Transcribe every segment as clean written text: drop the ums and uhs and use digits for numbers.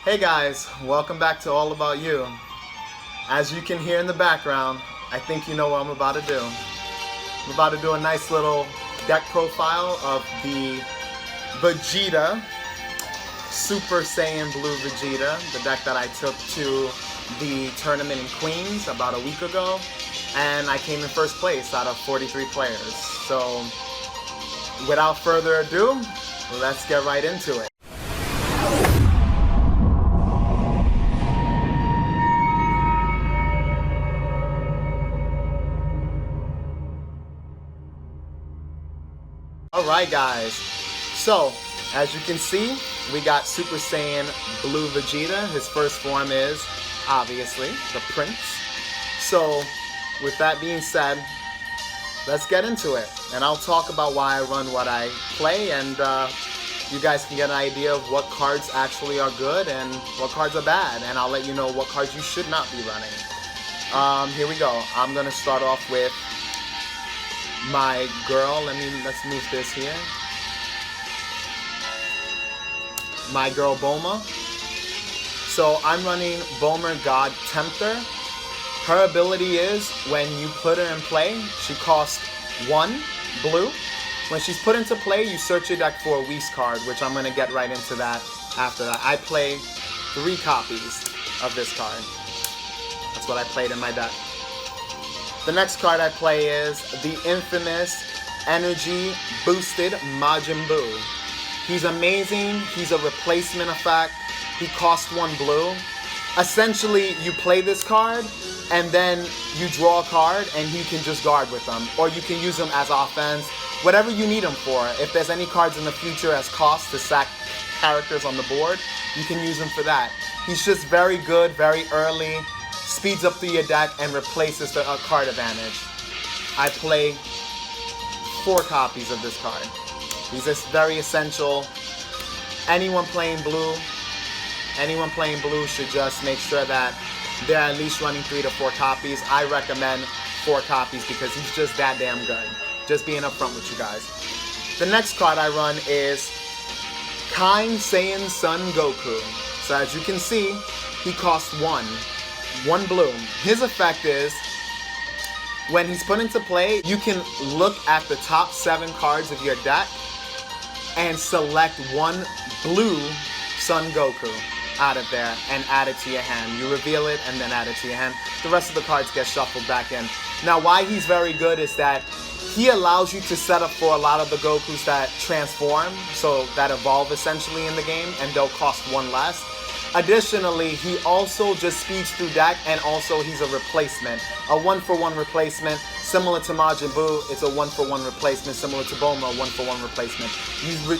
Hey guys, welcome back to All About You. As you can hear in the background, I think you know what I'm about to do. I'm about to do a nice little deck profile of the Vegeta, Super Saiyan Blue Vegeta, the deck that I took to the tournament in Queens about a week ago, and I came in first place out of 43 players. So, without further ado, let's get right into it. Alright guys, so as you can see, we got Super Saiyan Blue Vegeta. His first form is, obviously, the Prince. So, with that being said, let's get into it. And I'll talk about why I run what I play, and you guys can get an idea of what cards actually are good and what cards are bad. And I'll let you know what cards you should not be running. Here we go. I'm going to start off with my girl. Let's move this here. My girl Bulma. So I'm running Bulma God Tempter. Her ability is when you put her in play, she costs 1 blue. When she's put into play, you search your deck for a Whis card, which I'm going to get right into that after that. I play 3 copies of this card. That's what I played in my deck. The next card I play is the infamous Energy Boosted Majin Buu. He's amazing. He's a replacement effect. He costs 1 blue. Essentially, you play this card, and then you draw a card, and you can just guard with them. Or you can use them as offense, whatever you need them for. If there's any cards in the future as cost to sack characters on the board, you can use them for that. He's just very good, very early. Speeds up through your deck and replaces the card advantage. I play 4 copies of this card. He's just very essential. Anyone playing blue should just make sure that they're at least running 3 to 4 copies. I recommend 4 copies because he's just that damn good. Just being upfront with you guys. The next card I run is Kind Saiyan Son Goku. So as you can see, he costs 1 blue. His effect is, when he's put into play, you can look at the top 7 cards of your deck and select 1 blue Son Goku out of there and add it to your hand. You reveal it and then add it to your hand. The rest of the cards get shuffled back in. Now, why he's very good is that he allows you to set up for a lot of the Gokus that transform, so that evolve essentially in the game, and they'll cost 1 less. Additionally, he also just speeds through deck, and also he's a replacement. A 1-for-1 replacement, similar to Majin Buu. It's a 1-for-1 replacement, similar to Bulma, a 1-for-1 replacement.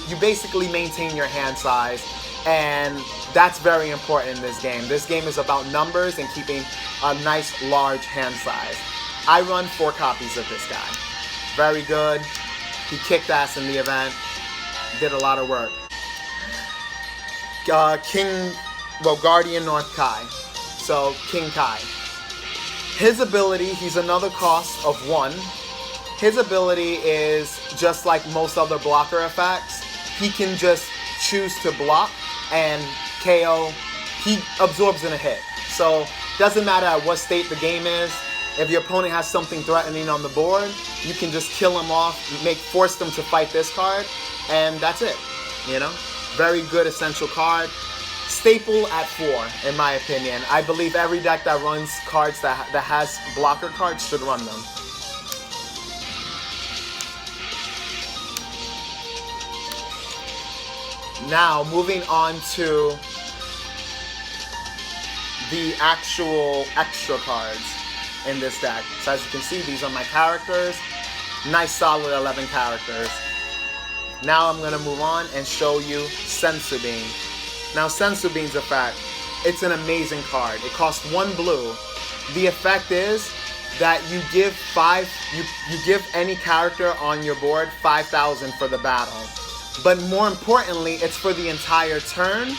You basically maintain your hand size, and that's very important in this game. This game is about numbers and keeping a nice, large hand size. I run 4 copies of this guy. Very good. He kicked ass in the event. Did a lot of work. Guardian North Kai. So, King Kai. His ability, he's another cost of 1. His ability is just like most other blocker effects. He can just choose to block and KO. He absorbs in a hit. So, doesn't matter at what state the game is. If your opponent has something threatening on the board, you can just kill him off, force them to fight this card, and that's it. You know? Very good essential card. Staple at 4, in my opinion. I believe every deck that runs cards that has blocker cards should run them. Now, moving on to the actual extra cards in this deck. So as you can see, these are my characters. Nice solid 11 characters. Now I'm going to move on and show you Senzu Bean. Now Senzu Bean's effect, it's an amazing card. It costs 1 blue. The effect is that you give you give any character on your board 5,000 for the battle. But more importantly, it's for the entire turn.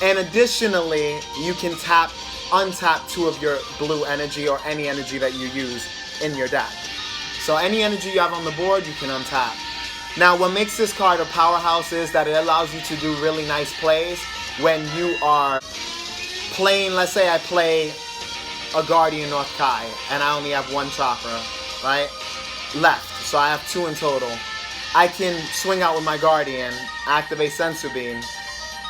And additionally, you can untap 2 of your blue energy or any energy that you use in your deck. So any energy you have on the board, you can untap. Now, what makes this card a powerhouse is that it allows you to do really nice plays. when you are playing, let's say I play a Guardian North Kai, and I only have 1 chakra, right, left, so I have 2 in total. I can swing out with my Guardian, activate Sensu Bean,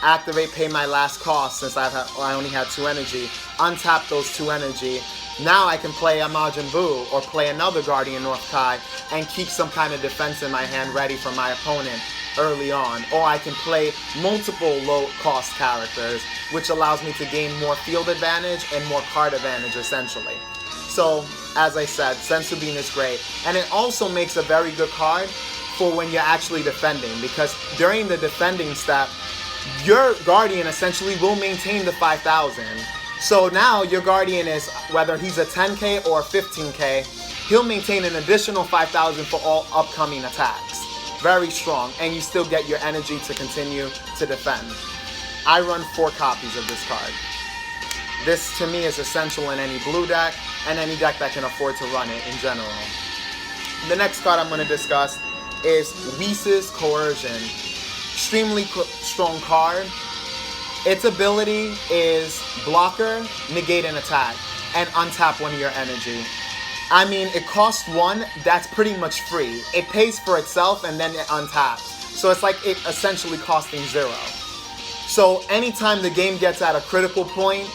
activate pay my last cost since I only had 2 energy, untap those 2 energy. Now I can play a Majin Buu or play another Guardian North Kai and keep some kind of defense in my hand ready for my opponent early on. Or I can play multiple low cost characters, which allows me to gain more field advantage and more card advantage essentially. So as I said, Sensu Bean is great, and it also makes a very good card for when you're actually defending, because during the defending step, your Guardian essentially will maintain the 5,000. So now your Guardian is, whether he's a 10k or a 15k, he'll maintain an additional 5,000 for all upcoming attacks. Very strong, and you still get your energy to continue to defend. I run 4 copies of this card. This to me is essential in any blue deck and any deck that can afford to run it in general. The next card I'm going to discuss is Whis' Coercion. Extremely strong card. Its ability is blocker, negate an attack, and untap 1 of your energy. I mean, it costs 1, that's pretty much free. It pays for itself and then it untaps. So it's like it essentially costing 0. So anytime the game gets at a critical point,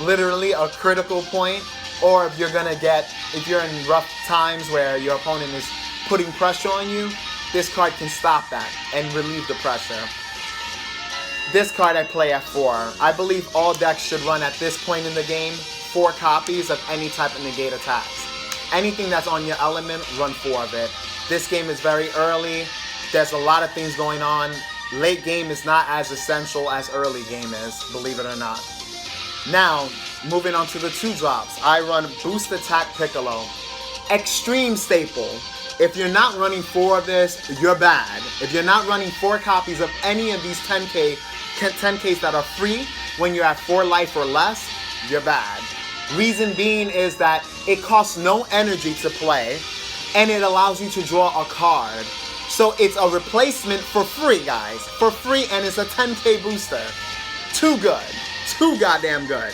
literally a critical point, or if you're in rough times where your opponent is putting pressure on you, this card can stop that and relieve the pressure. This card I play at 4. I believe all decks should run at this point in the game 4 copies of any type of negate attacks. Anything that's on your element, run 4 of it. This game is very early. There's a lot of things going on. Late game is not as essential as early game is, believe it or not. Now, moving on to the 2 drops. I run Boost Attack Piccolo. Extreme staple. If you're not running 4 of this, you're bad. If you're not running 4 copies of any of these 10Ks that are free when you're at 4 life or less, you're bad. Reason being is that it costs no energy to play, and it allows you to draw a card. So it's a replacement for free, guys. For free, and it's a 10K booster. Too good. Too goddamn good.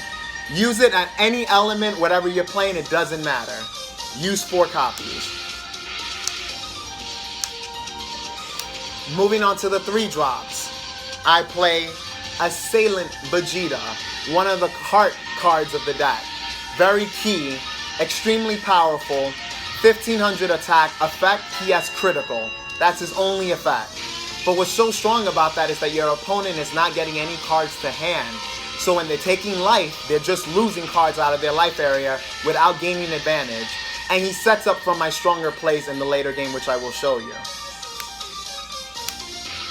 Use it at any element, whatever you're playing, it doesn't matter. Use 4 copies. Moving on to the 3 drops. I play Assailant Vegeta, one of the heart cards of the deck. Very key, extremely powerful, 1500 attack, effect, he has critical. That's his only effect. But what's so strong about that is that your opponent is not getting any cards to hand. So when they're taking life, they're just losing cards out of their life area without gaining advantage. And he sets up for my stronger plays in the later game, which I will show you.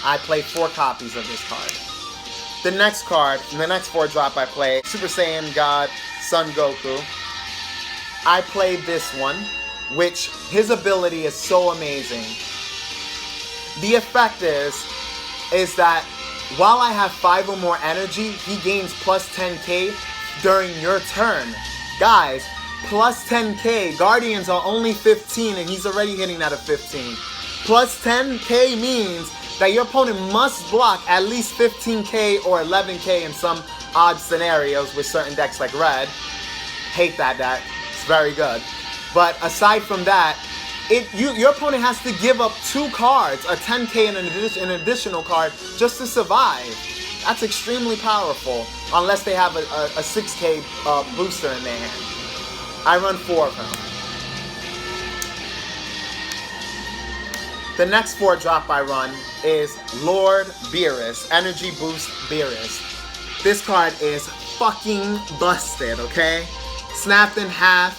I play 4 copies of this card. The next card, the next 4 drop I play, Super Saiyan God Son Goku. I played this one, which his ability is so amazing. The effect is that while I have 5 or more energy, he gains plus 10k during your turn. Guys, plus 10k, Guardians are only 15 and he's already hitting that at 15. Plus 10k means that your opponent must block at least 15k or 11k in some odd scenarios with certain decks like Red. Hate that deck. It's very good. But aside from that, your opponent has to give up 2 cards, a 10k and an additional card, just to survive. That's extremely powerful, unless they have a 6k booster in their hand. I run 4 of them. The next 4 drop I run is Lord Beerus, Energy Boost Beerus. This card is fucking busted, okay? Snapped in half,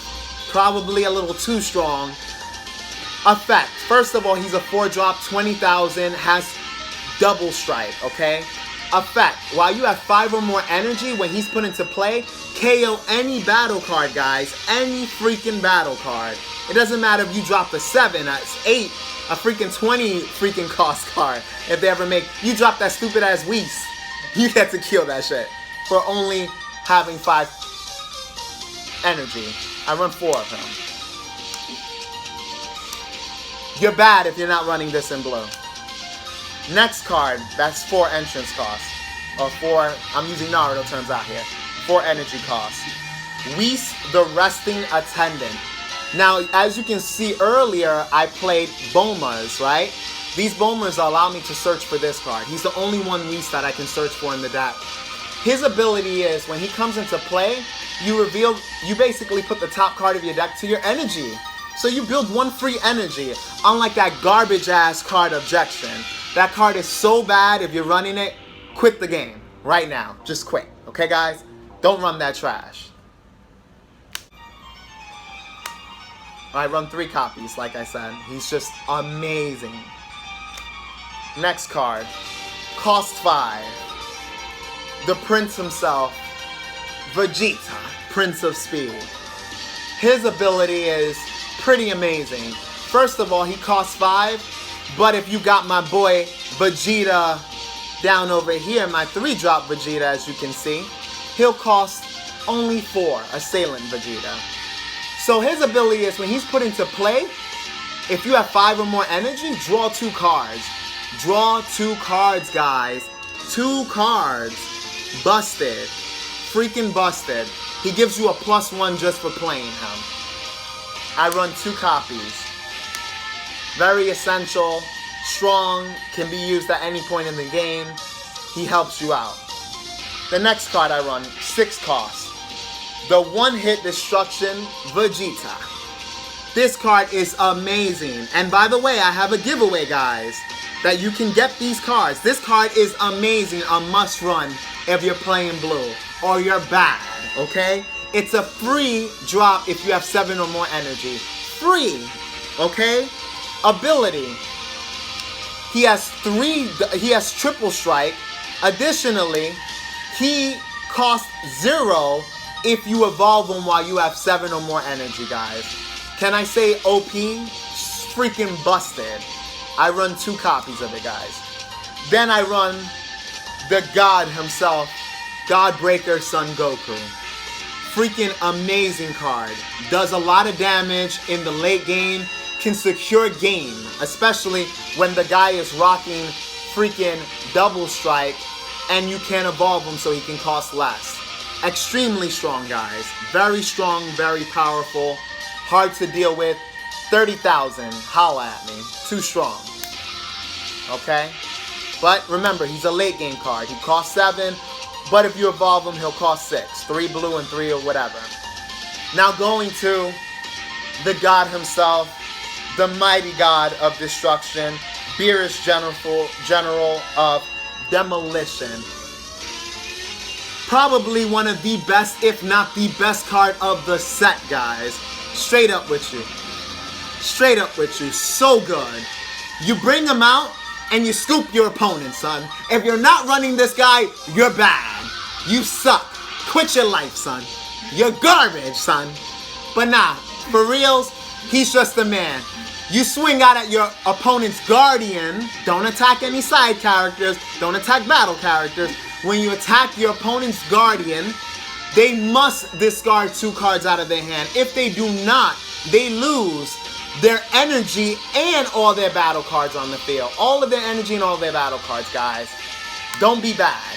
probably a little too strong. Effect. First of all, he's a 4 drop, 20,000, has double strike, okay? Effect. While you have 5 or more energy, when he's put into play, KO any battle card, guys. Any freaking battle card. It doesn't matter if you drop a 7, a 8, a freaking 20 freaking cost card. If they ever make, you drop that stupid ass Whis, you get to kill that shit for only having 5 energy. I run 4 of him. You're bad if you're not running this in blue. Next card, that's 4 entrance costs. or 4, I'm using Naruto terms out here, 4 energy costs. Whis, the Resting Attendant. Now, as you can see earlier, I played Bomas, right? These Bomas allow me to search for this card. He's the only one Whis that I can search for in the deck. His ability is, when he comes into play, you basically put the top card of your deck to your energy. So you build 1 free energy, unlike that garbage-ass card Objection. That card is so bad, if you're running it, quit the game. Right now. Just quit. Okay, guys? Don't run that trash. I run 3 copies, like I said. He's just amazing. Next card. Cost 5. The Prince himself, Vegeta, Prince of Speed. His ability is pretty amazing. First of all, he costs 5, but if you got my boy Vegeta down over here, my 3-drop Vegeta, as you can see, he'll cost only 4, Assailant Vegeta. So his ability is, when he's put into play, if you have 5 or more energy, draw 2 cards. Draw 2 cards, guys. 2 cards. Busted. Freaking busted. He gives you a +1 just for playing him. I run 2 copies. Very essential. Strong. Can be used at any point in the game. He helps you out. The next card I run, 6 costs. The One-Hit Destruction Vegeta. This card is amazing. And by the way, I have a giveaway, guys, that you can get these cards. This card is amazing. A must run if you're playing blue or you're bad, okay? It's a free drop if you have 7 or more energy. Free, okay? Ability. He has triple strike. Additionally, he costs 0 if you evolve him while you have 7 or more energy, guys. Can I say OP? Freaking busted. I run 2 copies of it, guys. Then I run the God himself, Godbreaker Son Goku. Freaking amazing card. Does a lot of damage in the late game. Can secure game, especially when the guy is rocking freaking double strike and you can evolve him so he can cost less. Extremely strong, guys. Very strong, very powerful. Hard to deal with. 30,000. Holla at me. Too strong. Okay? But remember, he's a late game card. He costs 7, but if you evolve him, he'll cost 6. 3 blue and 3 or whatever. Now going to the God himself, the mighty God of destruction, Beerus General of Demolition. Probably one of the best, if not the best card of the set, guys. Straight up with you. Straight up with you. So good. You bring him out and you scoop your opponent, son. If you're not running this guy, you're bad. You suck. Quit your life, son. You're garbage, son. But nah, for reals, he's just a man. You swing out at your opponent's Guardian. Don't attack any side characters. Don't attack battle characters. When you attack your opponent's Guardian, they must discard 2 cards out of their hand. If they do not, they lose their energy and all their battle cards on the field. All of their energy and all their battle cards, guys. Don't be bad.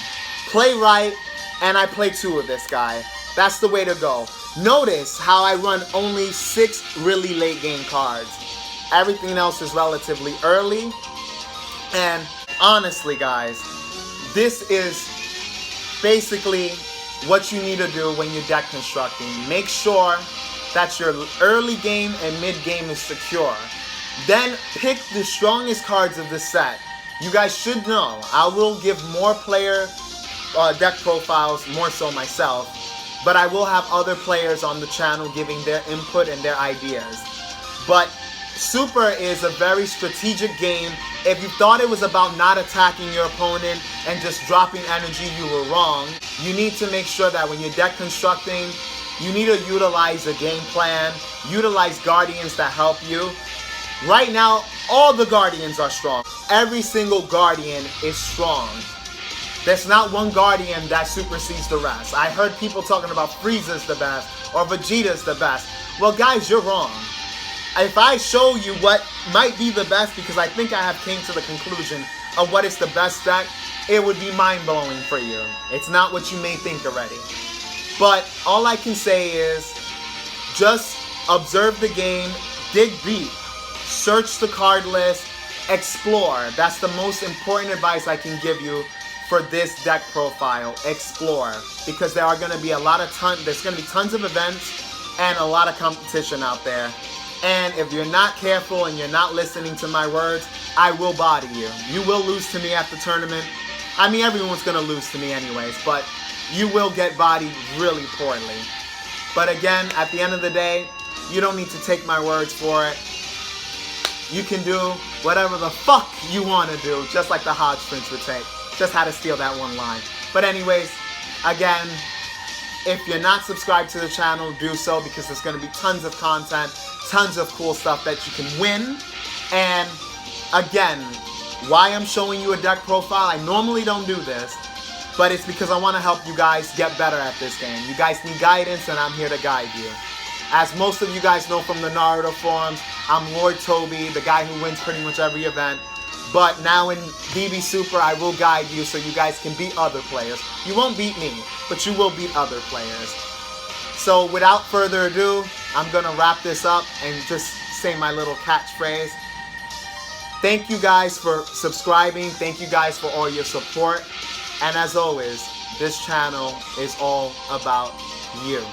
Play right, and I play 2 of this guy. That's the way to go. Notice how I run only 6 really late game cards. Everything else is relatively early. And honestly, guys, this is basically what you need to do when you're deck constructing. Make sure that your early game and mid game is secure. Then pick the strongest cards of the set. You guys should know, I will give more player deck profiles, more so myself, but I will have other players on the channel giving their input and their ideas. But Super is a very strategic game. If you thought it was about not attacking your opponent and just dropping energy, you were wrong. You need to make sure that when you're deck constructing, you need to utilize a game plan, utilize Guardians that help you. Right now, all the Guardians are strong. Every single Guardian is strong. There's not one Guardian that supersedes the rest. I heard people talking about Frieza's the best or Vegeta's the best. Well, guys, you're wrong. If I show you what might be the best, because I think I have came to the conclusion of what is the best deck, it would be mind-blowing for you. It's not what you may think already. But all I can say is just observe the game, dig deep, search the card list, explore. That's the most important advice I can give you for this deck profile. Explore, because there are going to be there's going to be tons of events and a lot of competition out there. And if you're not careful and you're not listening to my words, I will body you. You will lose to me at the tournament. I mean, everyone's going to lose to me anyways, but you will get bodied really poorly. But again, at the end of the day, you don't need to take my words for it. You can do whatever the fuck you want to do, just like the Hodge Prince would say. Just had to steal that one line. But anyways, again, if you're not subscribed to the channel, do so, because there's going to be tons of content, tons of cool stuff that you can win. And again, why I'm showing you a deck profile, I normally don't do this, but it's because I want to help you guys get better at this game. You guys need guidance, and I'm here to guide you. As most of you guys know from the Naruto forums, I'm Lord Toby, the guy who wins pretty much every event. But now in BB Super, I will guide you so you guys can beat other players. You won't beat me, but you will beat other players. So without further ado, I'm going to wrap this up and just say my little catchphrase. Thank you guys for subscribing. Thank you guys for all your support. And as always, this channel is all about you.